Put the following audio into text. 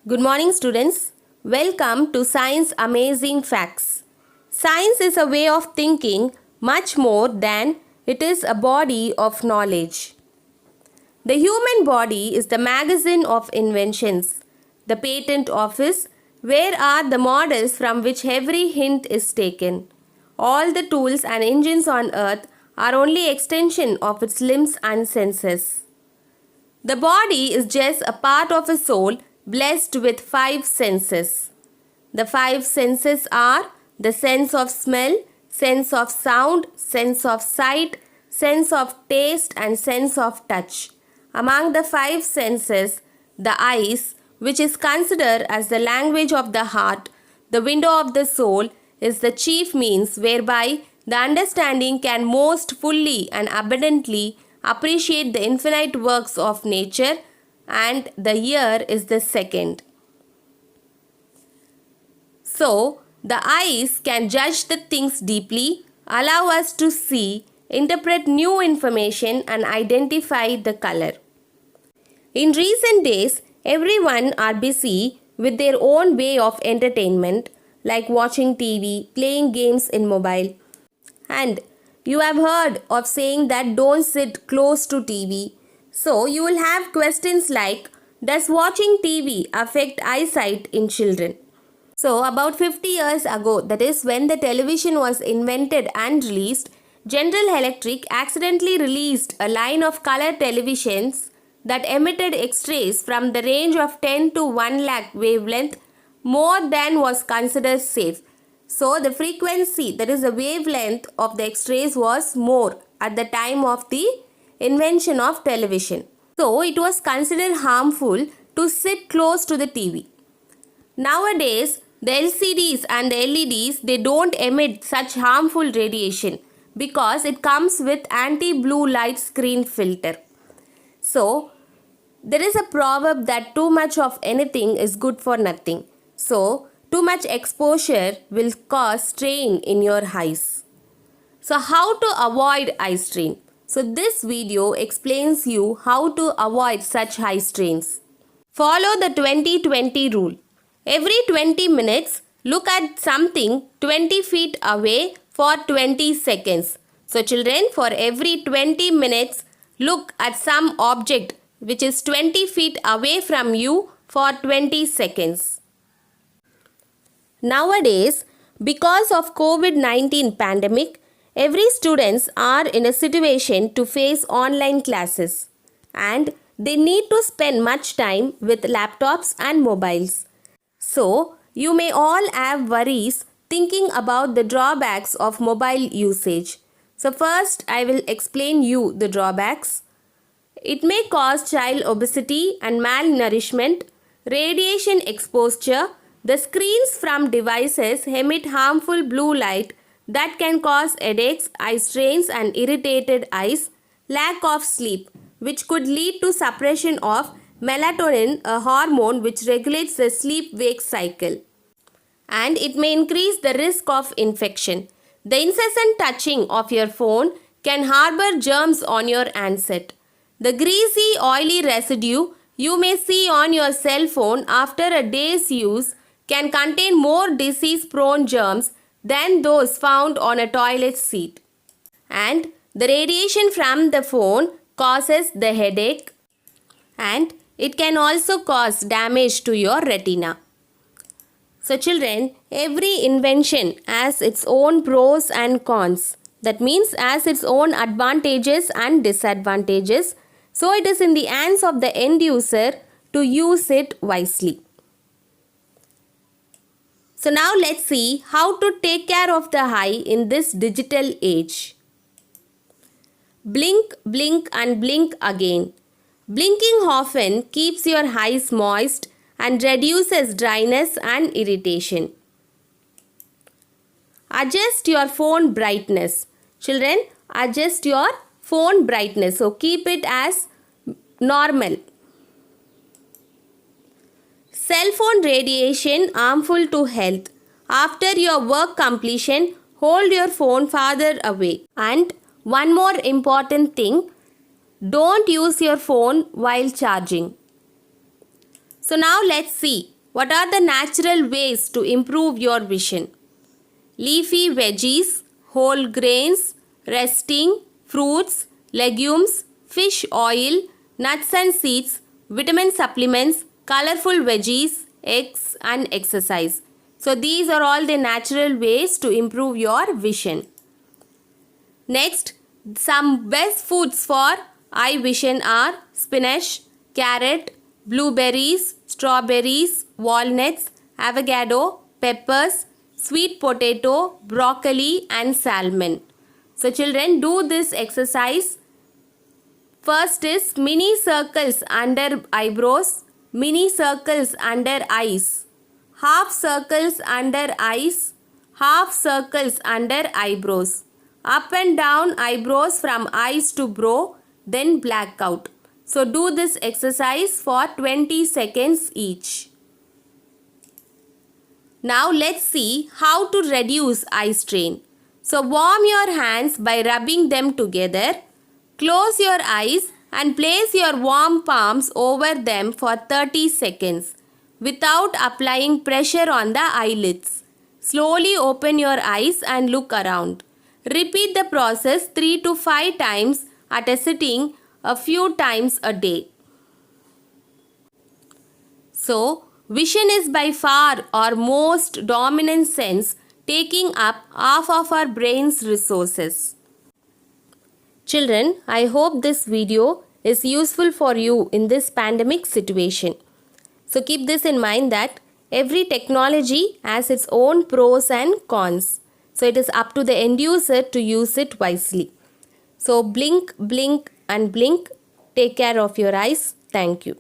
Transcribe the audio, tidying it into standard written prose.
Good morning, students. Welcome to Science Amazing Facts. Science is a way of thinking much more than it is a body of knowledge. The human body is the magazine of inventions, the patent office, where are the models from which every hint is taken. All the tools and engines on earth are only extension of its limbs and senses. The body is just a part of a soul blessed with 5 senses. The 5 senses are the sense of smell, sense of sound, sense of sight, sense of taste and sense of touch. Among the 5 senses, the eyes, which is considered as the language of the heart, the window of the soul, is the chief means whereby the understanding can most fully and abundantly appreciate the infinite works of nature, and the ear is the second. So, the eyes can judge the things deeply, allow us to see, interpret new information and identify the color. In recent days, everyone are busy with their own way of entertainment like watching TV, playing games in mobile. And you have heard of saying that don't sit close to TV. So you will have questions like, does watching TV affect eyesight in children? So about 50 years ago, that is when the television was invented and released, General Electric accidentally released a line of color televisions that emitted X-rays from the range of 10 to 1 lakh wavelength more than was considered safe. So the frequency, that is the wavelength of the X-rays, was more at the time of the invention of television. So it was considered harmful to sit close to the TV. Nowadays, the LCDs and the LEDs, they don't emit such harmful radiation because it comes with anti-blue light screen filter. So, there is a proverb that too much of anything is good for nothing. So, too much exposure will cause strain in your eyes. So, how to avoid eye strain? So, this video explains you how to avoid such eye strains. Follow the 20-20 rule. Every 20 minutes, look at something 20 feet away for 20 seconds. So, children, for every 20 minutes, look at some object which is 20 feet away from you for 20 seconds. Nowadays, because of COVID-19 pandemic, every students are in a situation to face online classes and they need to spend much time with laptops and mobiles. So, you may all have worries thinking about the drawbacks of mobile usage. So, first I will explain you the drawbacks. It may cause child obesity and malnourishment, radiation exposure. The screens from devices emit harmful blue light that can cause headaches, eye strains and irritated eyes, lack of sleep, which could lead to suppression of melatonin, a hormone which regulates the sleep-wake cycle. And it may increase the risk of infection. The incessant touching of your phone can harbor germs on your handset. The greasy, oily residue you may see on your cell phone after a day's use can contain more disease-prone germs than those found on a toilet seat. And the radiation from the phone causes the headache, and it can also cause damage to your retina. So children, every invention has its own pros and cons. That means has its own advantages and disadvantages. So it is in the hands of the end user to use it wisely. So now let's see how to take care of the eye in this digital age. Blink, blink and blink again. Blinking often keeps your eyes moist and reduces dryness and irritation. Adjust your phone brightness. Children, adjust your phone brightness. So keep it as normal. Cell phone radiation harmful to health. After your work completion, hold your phone farther away. And one more important thing, don't use your phone while charging. So now let's see what are the natural ways to improve your vision. Leafy veggies, whole grains, resting, fruits, legumes, fish oil, nuts and seeds, vitamin supplements, colorful veggies, eggs and exercise. So these are all the natural ways to improve your vision. Next, some best foods for eye vision are spinach, carrot, blueberries, strawberries, walnuts, avocado, peppers, sweet potato, broccoli and salmon. So children, do this exercise. First is mini circles under eyebrows, mini circles under eyes, half circles under eyes, half circles under eyebrows, up and down eyebrows from eyes to brow, then black out. So do this exercise for 20 seconds each. Now let's see how to reduce eye strain. So warm your hands by rubbing them together. Close your eyes and place your warm palms over them for 30 seconds without applying pressure on the eyelids. Slowly open your eyes and look around. Repeat the process 3 to 5 times at a sitting a few times a day. So, vision is by far our most dominant sense, taking up half of our brain's resources. Children, I hope this video is useful for you in this pandemic situation. So keep this in mind that every technology has its own pros and cons. So it is up to the end user to use it wisely. So blink, blink and blink. Take care of your eyes. Thank you.